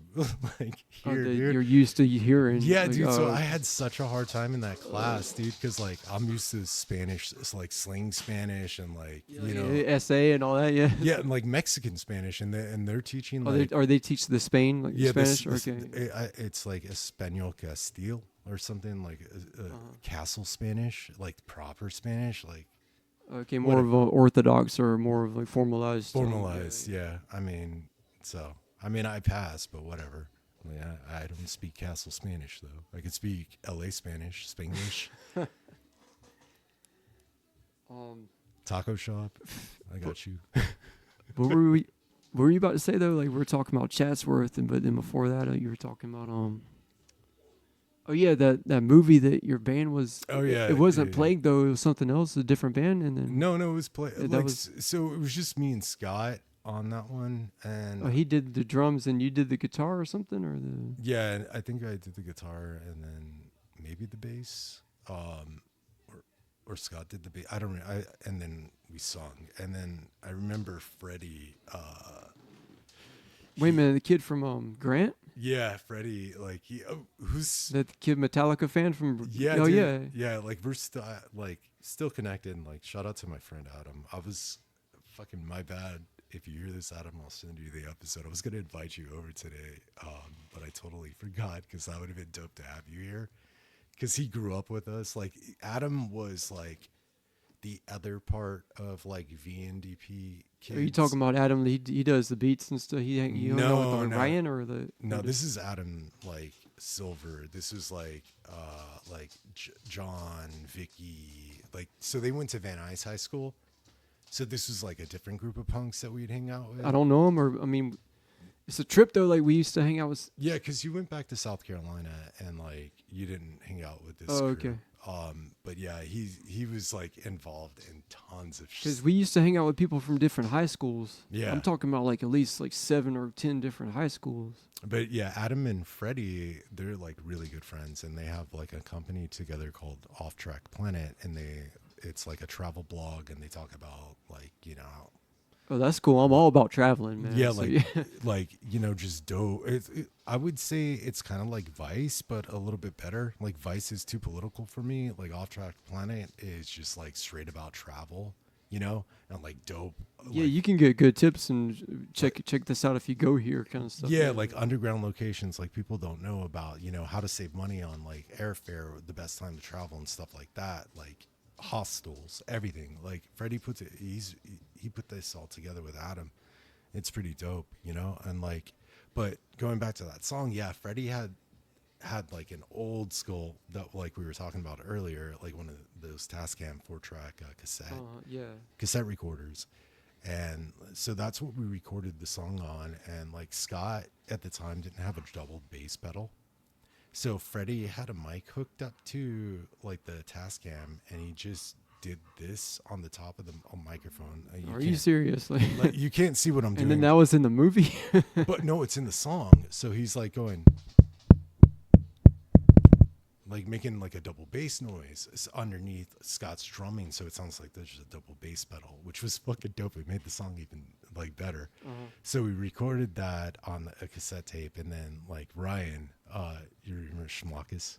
like here, dude. You're used to hearing. Yeah, like, dude. So I had such a hard time in that class, dude, because like I'm used to Spanish, it's like slang Spanish, and like essay and all that. Yeah. yeah, and like Mexican Spanish, and they're teaching like they teach the Spain like Spanish? it's like Espanol Castile or something like castle Spanish, like proper Spanish, like okay, more of a orthodox or more of like formalized. formalized. Yeah, I mean, I passed, but whatever. Yeah, I don't speak castle Spanish though. I could speak LA Spanish, Spanglish. Taco shop. I got you. What were you about to say though? Like we were talking about Chatsworth, but then before that, you were talking about Oh yeah, that movie that your band was. Oh yeah, it wasn't Plague though. It was something else, a different band, and then no, it was Plague. That So it was just me and Scott on that one, and he did the drums and you did the guitar or something, or the yeah, I think I did the guitar and then maybe the bass, or Scott did the bass. I don't know. And then we sung, and then I remember Freddie. Wait a minute, the kid from Grant. Yeah, Freddie, like who's that kid Metallica fan from? Yeah, oh dude, yeah. Like we're still connected. And like shout out to my friend Adam. I was fucking my bad. If you hear this, Adam, I'll send you the episode. I was gonna invite you over today, but I totally forgot because that would have been dope to have you here. Because he grew up with us. Like Adam was like the other part of like VNDP kids. Are you talking about Adam? He does the beats and stuff. You know with Ryan or the? No, this is Adam like Silver. This is like John, Vicky. Like so they went to Van Nuys High School. So this was like a different group of punks that we'd hang out with. I don't know him, or I mean, it's a trip though. Like we used to hang out with. Yeah, because you went back to South Carolina and like you didn't hang out with this. Oh, crew. okay. But yeah, he was like involved in tons of. Because we used to hang out with people from different high schools. Yeah, I'm talking about like at least like 7 or 10 different high schools. But yeah, Adam and Freddie, they're like really good friends, and they have like a company together called Off Track Planet, and it's like a travel blog, and they talk about like Oh, that's cool. I'm all about traveling, man. Yeah, So, like yeah. like just dope. I would say it's kind of like Vice, but a little bit better. Like Vice is too political for me. Like Off Track Planet is just like straight about travel, and like dope. Yeah, Like you can get good tips and like check this out if you go here, kind of stuff. yeah, like underground locations. Like people don't know about how to save money on like airfare, the best time to travel and stuff like that. Like hostels, everything. Like Freddie puts it. He put this all together with Adam. It's pretty dope, and like, but going back to that song, yeah, Freddie had like an old school that like we were talking about earlier, like one of those Tascam 4-track Yeah. cassette recorders, and so that's what we recorded the song on. And like Scott at the time didn't have a double bass pedal, so Freddie had a mic hooked up to like the Tascam, and he just did this on the top of the microphone. Are you serious? Like you can't see what I'm doing. And then that was in the movie. But no, it's in the song. So he's like going, like making like a double bass noise underneath Scott's drumming. So it sounds like there's a double bass pedal, which was fucking dope. It made the song even like better. So we recorded that on a cassette tape. And then like Ryan, you remember Schmlockus?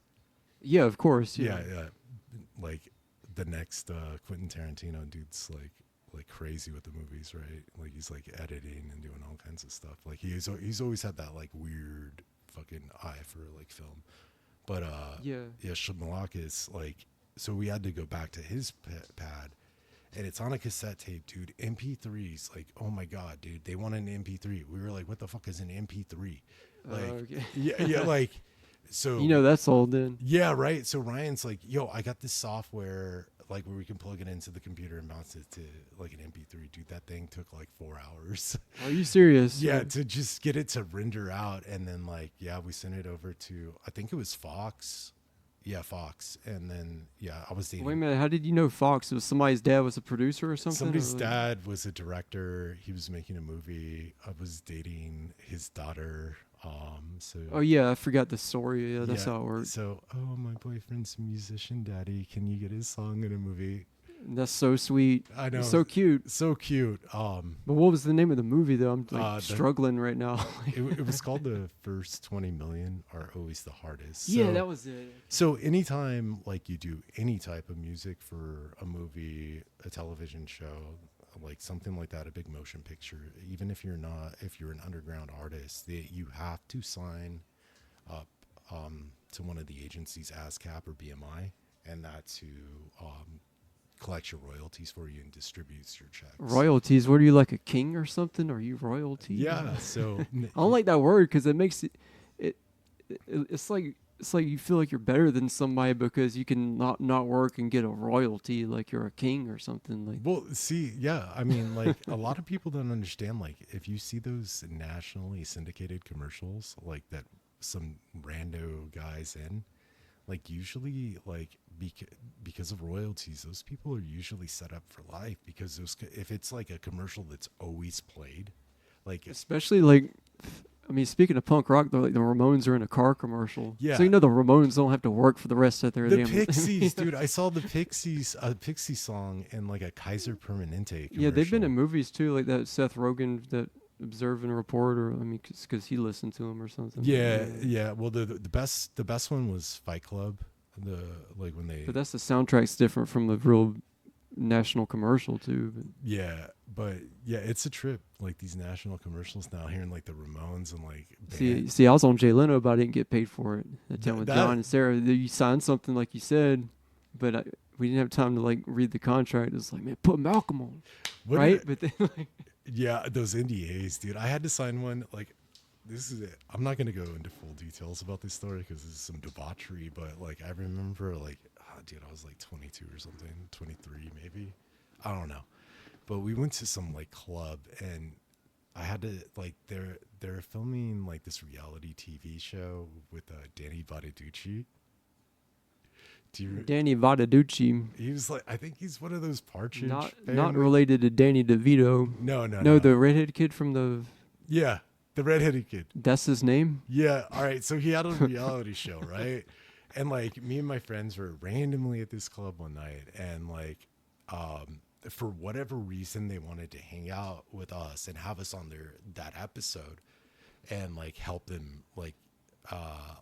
Yeah, of course. Yeah. Like the next Quentin Tarantino dude's like crazy with the movies, right? Like he's like editing and doing all kinds of stuff. Like he's always had that like weird fucking eye for like film. But yeah, Schmlockus, like, so we had to go back to his pad, and it's on a cassette tape, dude. MP3s, like, oh my god, dude, they want an MP3. We were like, what the fuck is an MP3? Like, okay. yeah, like. So that's old then. Yeah, right. So Ryan's like, yo, I got this software like where we can plug it into the computer and bounce it to like an MP3. Dude, that thing took like 4 hours. Are you serious? Yeah, to just get it to render out. And then like, yeah, we sent it over to, I think it was Fox. Yeah, Fox. And then, yeah, I was dating. Wait a minute, how did you know Fox? Was somebody's dad was a producer or something? Somebody's dad was a director. He was making a movie. I was dating his daughter. So. Oh yeah, I forgot the story. Yeah, that's how it works. So, my boyfriend's a musician, daddy. Can you get his song in a movie? That's so sweet. I know. So cute. So cute. But what was the name of the movie though? I'm like struggling right now. It was called The First 20 Million Are Always the Hardest. Yeah, that was it. So anytime like you do any type of music for a movie, a television show, like something like that, a big motion picture, even if you're an underground artist, you have to sign up to one of the agencies, ASCAP or BMI, and that's who collects your royalties for you and distributes your checks. Royalties? What are you, like a king or something? Are you royalty? Yeah. So I don't like that word because it makes it's like you feel like you're better than somebody because you can not work and get a royalty, like you're a king or something. Like, well, see, yeah, I mean, like a lot of people don't understand. Like, if you see those nationally syndicated commercials, like that some rando guys in, like usually, like because of royalties, those people are usually set up for life because if it's like a commercial that's always played, like especially like. I mean, speaking of punk rock, though, like the Ramones are in a car commercial. Yeah. So the Ramones don't have to work for the rest of their The Pixies, dude. I saw the Pixies, a Pixie song in like a Kaiser Permanente commercial. Yeah, they've been in movies too, like that Seth Rogen, that Observe and Report, or I mean, because he listened to them or something. Yeah. Well, the best one was Fight Club. When they. But that's the soundtrack's different from the real national commercial too. But it's a trip, like these national commercials now, hearing like the Ramones and like see I was on Jay Leno, but I didn't get paid for it that time with John and Sarah. You signed something like you said, but we didn't have time to like read the contract. It's like, man, put Malcolm on, right? But then like, yeah, those NDAs, dude. I had to sign one. Like, this is it. I'm not gonna go into full details about this story because this is some debauchery, but like I remember like, dude, I was like 22 or something, 23 maybe, I don't know. But we went to some like club, and I had to like they're filming like this reality TV show with Danny Bonaducci. Danny Bonaducci? He was like, I think he's one of those Partridge. Not related to Danny DeVito. No, the redhead kid from the. Yeah, the redheaded kid. That's his name. Yeah. All right. So he had a reality show, right? And like me and my friends were randomly at this club one night, and like for whatever reason they wanted to hang out with us and have us on that episode and like help them like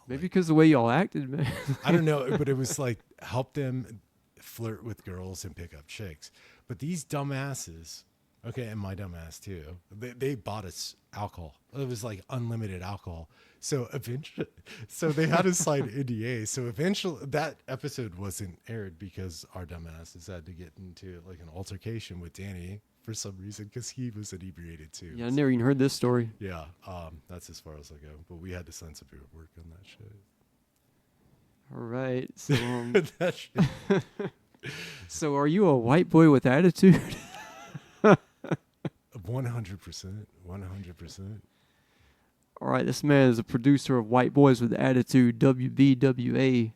Maybe because the way y'all acted, man. I don't know, but it was like help them flirt with girls and pick up chicks. But these dumbasses, okay, and my dumbass too, they bought us alcohol. It was like unlimited alcohol. So eventually, so they had to sign NDA. So eventually, that episode wasn't aired because our dumbasses had to get into like an altercation with Danny for some reason because he was inebriated too. Yeah, I never even heard this story. Yeah, that's as far as I go. But we had to sign some paperwork on that shit. All right. So, That shit. so are you a white boy with attitude? 100%. 100%. All right, this man is a producer of White Boys with Attitude, WBWA.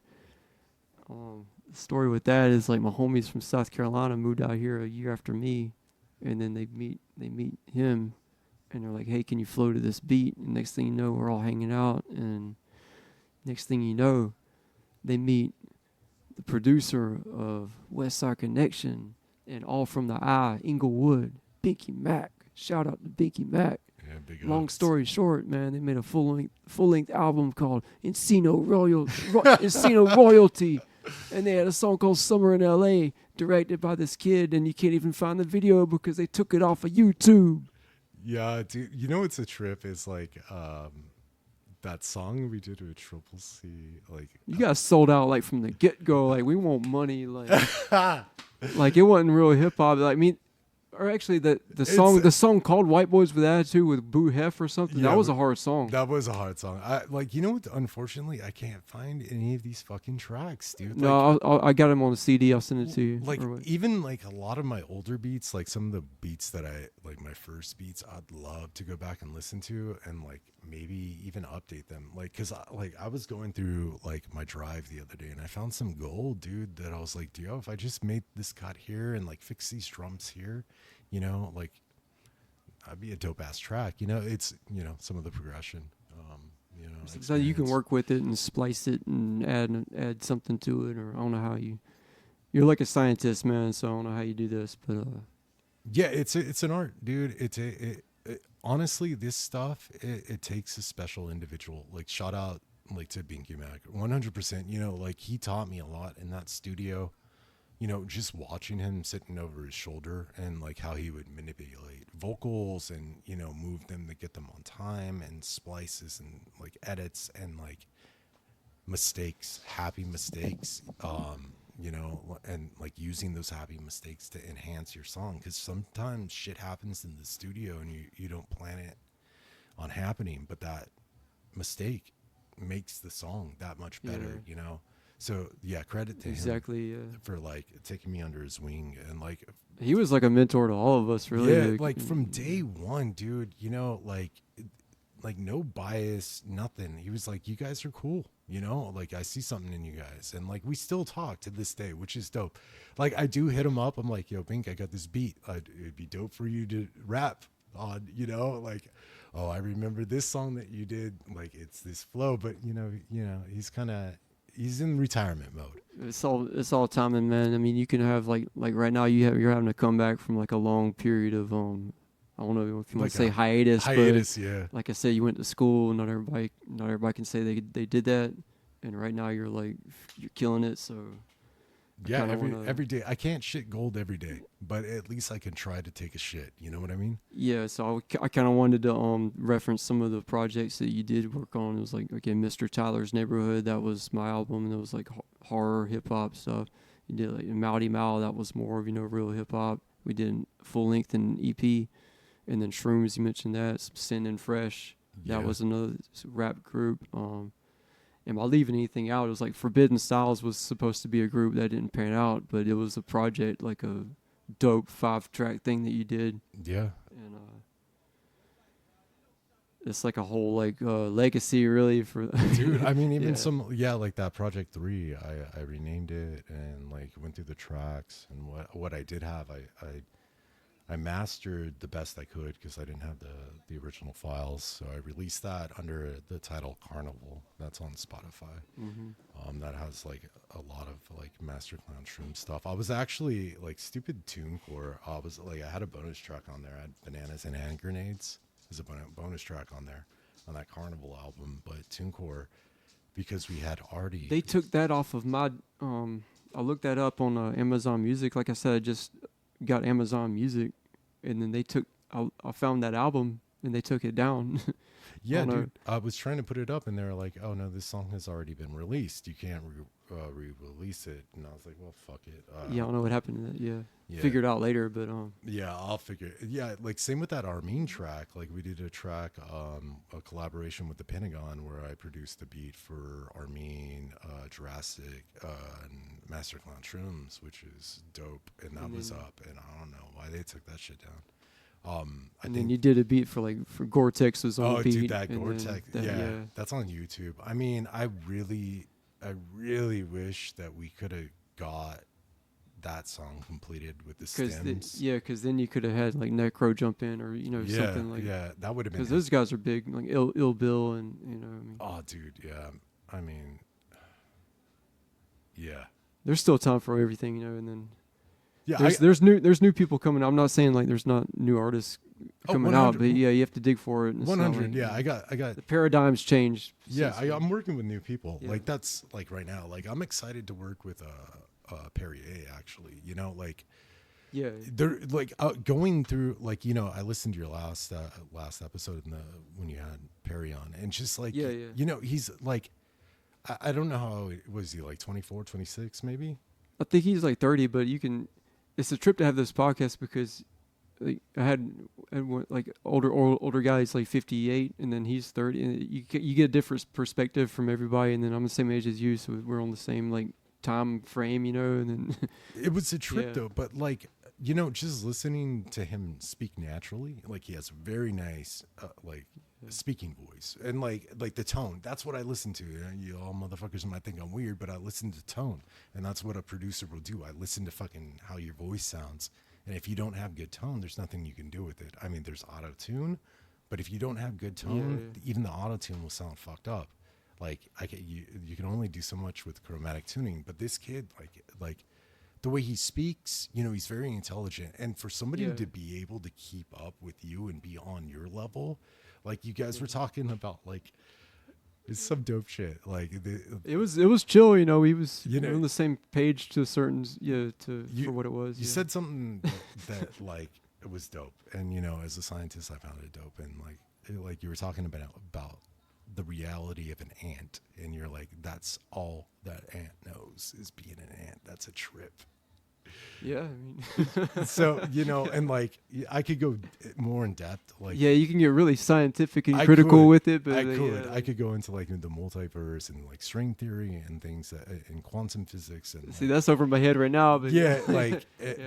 The story with that is like my homies from South Carolina moved out here a year after me, and then they meet him, and they're like, "Hey, can you flow to this beat?" And next thing you know, we're all hanging out, and next thing you know, they meet the producer of West Side Connection and All From the Eye, Inglewood, Binky Mac. Shout out to Binky Mac. Yeah, big Long ups. story short, man, they made a full length album called Encino Royalty, and they had a song called Summer in L.A. directed by this kid, and you can't even find the video because they took it off of YouTube. Yeah, dude. You know what's a trip is like that song we did with Triple C. Like You guys sold out like from the get go. Like we want money. Like like it wasn't real hip hop. Like I mean. Or actually, the song called "White Boys with Attitude" with Boo Hef or something. Yeah, that was a hard song. That was a hard song. You know what? Unfortunately, I can't find any of these fucking tracks, dude. No, I got them on the CD. I'll send it to you. Like even like a lot of my older beats, like some of the beats that I like, my first beats, I'd love to go back and listen to, and like maybe even update them. Like, cause I was going through like my drive the other day, and I found some gold, dude. That I was like, yo, if I just made this cut here and like fix these drums here. You know, like I'd be a dope ass track. You know, it's some of the progression. You know, so you can work with it and splice it and add something to it, or I don't know how you're like a scientist, man. So I don't know how you do this, but yeah, it's an art, dude. Honestly, this stuff it takes a special individual. Like shout out like to Binky Mac, 100%. You know, like he taught me a lot in that studio. You know, just watching him sitting over his shoulder and like how he would manipulate vocals and, you know, move them to get them on time and splices and like edits and like mistakes, happy mistakes, you know, and like using those happy mistakes to enhance your song. Cause sometimes shit happens in the studio and you don't plan it on happening, but that mistake makes the song that much better, you know? So yeah, credit to him for like taking me under his wing and like he was like a mentor to all of us, really. Yeah, like from day one, dude. You know, like no bias, nothing. He was like, "You guys are cool," you know. Like I see something in you guys, and like we still talk to this day, which is dope. Like I do hit him up. I'm like, "Yo, Bink, I got this beat. It'd be dope for you to rap on," you know, like. Oh, I remember this song that you did. Like it's this flow, but you know, he's in retirement mode. It's all timing, man. I mean, you can have like right now you're having to come back from like a long period of I don't know if you want to say hiatus. Hiatus, but yeah. Like I said, you went to school. Not everybody can say they did that. And right now you're killing it. So yeah, every day I can't shit gold every day, but at least I can try to take a shit. You know what I mean? Yeah. So I kind of wanted to reference some of the projects that you did work on. It was like Mr. Tyler's Neighborhood. That was my album, and it was like horror hip hop stuff. You did like Mowdy Mal. That was more of real hip hop. We did full length and EP, and then Shrooms. You mentioned that. S.I.N and Fresh. Yeah. That was another rap group. Am I leaving anything out? It was like Forbidden Styles was supposed to be a group that didn't pan out, but it was a project, like a dope 5-track thing that you did. Yeah. And it's like a whole legacy really for dude. I mean, even like that Project 3, I renamed it and like went through the tracks and what I did have, I mastered the best I could because I didn't have the original files. So I released that under the title Carnival. That's on Spotify. That has like a lot of like Master Clown Shroom stuff. I was actually like stupid TuneCore. I had a bonus track on there. I had Bananas and Hand Grenades. There's a bonus track on there on that Carnival album. But TuneCore, because we had already... They took that off of my... I looked that up on Amazon Music. Like I said, I just got Amazon Music, and then they took... I found that album, and they took it down. Yeah, dude. I was trying to put it up, and they were like, "Oh no, this song has already been released. You can't re-release it." And I was like, "Well, fuck it." Yeah, I don't know what happened to that. Yeah. Figured out later, but yeah, I'll figure. Yeah, like same with that Armin track. Like we did a track, a collaboration with the Pentagon, where I produced the beat for Armin, Jurassic, and Master Clown Shrooms, which is dope. And that was up, and I don't know why they took that shit down. And then you did a beat for Gore-Tex was on the beat. Oh, dude, that Gore-Tex, yeah, that's on YouTube. I mean, I really wish that we could have got that song completed with the stems. Because then you could have had like Necro jump in, or something like. Yeah, that would have been. Because those guys are big, like Ill Bill, and Oh, dude, yeah. I mean, yeah. There's still time for everything, and then. Yeah, there's new people coming out. I'm not saying like there's not new artists coming out, but yeah, you have to dig for it. 100. Yeah, I got the paradigm's changed. Yeah, I'm working with new people. Yeah. Like that's like right now. Like I'm excited to work with Perrier actually. Like yeah, they're like going through like I listened to your last episode when you had Perry on, and just like he's like I don't know how was he like 24, 26 maybe. I think he's like 30, but you can. It's a trip to have this podcast because like, I had like older guys like 58, and then he's 30. And you get a different perspective from everybody, and then I'm the same age as you, so we're on the same like time frame, and then it was a trip though. But like just listening to him speak naturally, like he has a very nice speaking voice, and like the tone. That's what I listen to. You all motherfuckers might think I'm weird, but I listen to tone, and that's what a producer will do. I listen to fucking how your voice sounds, and if you don't have good tone, there's nothing you can do with it. I mean, there's auto tune, but if you don't have good tone, even the auto tune will sound fucked up. Like you can only do so much with chromatic tuning, but this kid like the way he speaks, he's very intelligent, and for somebody to be able to keep up with you and be on your level. Like you guys were talking about, like it's some dope shit. Like it was chill, He was on the same page to a certain for what it was. You said something that like it was dope, and as a scientist, I found it dope. And like you were talking about the reality of an ant, and you're like, that's all that ant knows is being an ant. That's a trip. Yeah, I mean, so and like I could go more in depth. Like you can get really scientific and critical with it, but I could go into like the multiverse and like string theory and things in quantum physics. And see, that's over my head right now. But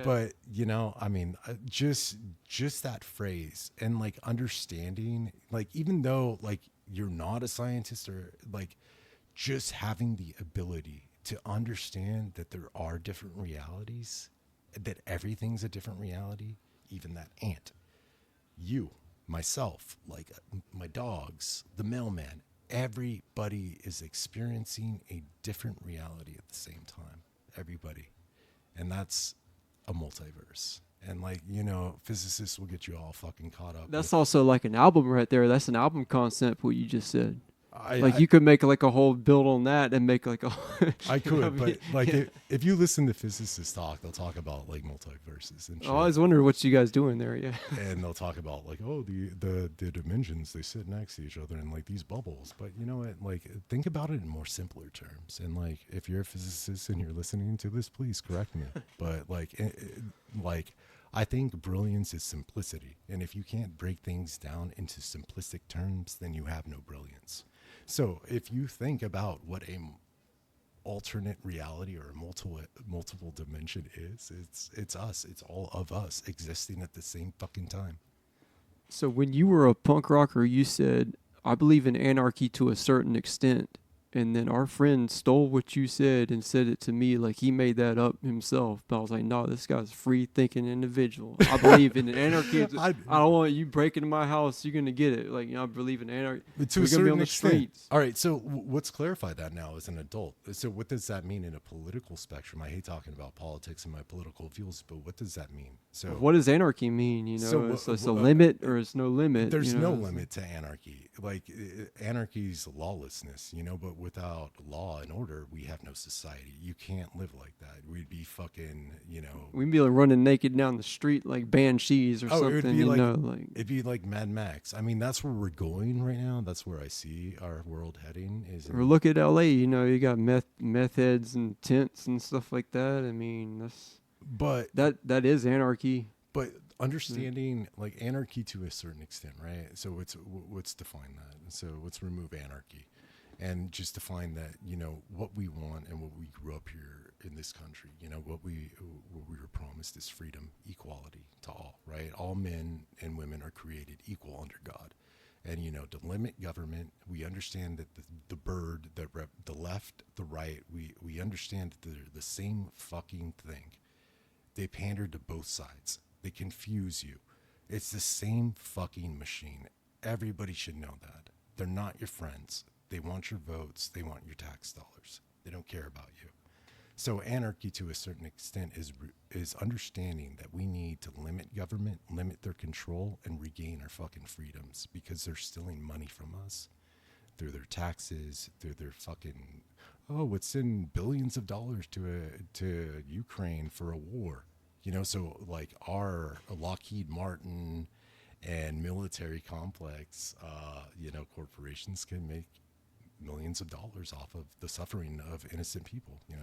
but I mean, just that phrase and like understanding, like even though like you're not a scientist or like just having the ability to understand that there are different realities, that everything's a different reality, even that ant, you, myself, like my dogs, the mailman, everybody is experiencing a different reality at the same time. Everybody. And that's a multiverse. And like, physicists will get you all fucking caught up. That's also like an album right there. That's an album concept, what you just said. You could make like a whole build on that and make like a. I could, but like if you listen to physicists talk, they'll talk about like multiverses and shit. I always wonder what you guys doing there, And they'll talk about like, the dimensions, they sit next to each other and like these bubbles. But you know what? Like think about it in more simpler terms. And like if you're a physicist and you're listening to this, please correct me. But like I think brilliance is simplicity, and if you can't break things down into simplistic terms, then you have no brilliance. So if you think about what a alternate reality or a multiple dimension is, it's us. It's all of us existing at the same fucking time. So when you were a punk rocker, you said, I believe in anarchy to a certain extent. And then our friend stole what you said and said it to me like he made that up himself. But I was like, no, this guy's a free thinking individual. I believe in anarchy. I don't want you breaking my house. You're gonna get it. Like, you know, I believe in anarchy. To We're a gonna be on certain the extent. streets. All right, so let's clarify that now as an adult. So what does that mean in a political spectrum? I hate talking about politics and my political views, but what does that mean? So What does anarchy mean? You know, So it's a limit or it's no limit. there's you know? no limit to anarchy. Like anarchy's lawlessness, you know, but without law and order, we have no society. You can't live like that. We'd be fucking, you know. We'd be like running naked down the street like banshees or It would something. be You like, know, like it'd be like Mad Max. I mean, that's where we're going right now. That's where I see our world heading. or look at L.A. You know, you got meth heads and tents and stuff like that. I mean, that is anarchy. But understanding like anarchy to a certain extent, right? So let's define that. So let's remove anarchy, and just define that, you know, what we want and what we grew up here in this country. You know, what we were promised is freedom, equality to all, right? All men and women are created equal under God. And, you know, to limit government, we understand that the bird, the left, the right, we understand that they're the same fucking thing. They pander to both sides. They confuse you. It's the same fucking machine. Everybody should know that. They're not your friends. They want your votes. They want your tax dollars. They don't care about you. So anarchy, to a certain extent, is understanding that we need to limit government, limit their control, and regain our fucking freedoms, because they're stealing money from us through their taxes, through their fucking, it's sending billions of dollars to Ukraine for a war. You know, so like our Lockheed Martin and military complex, you know, corporations can make millions of dollars off of the suffering of innocent people, you know.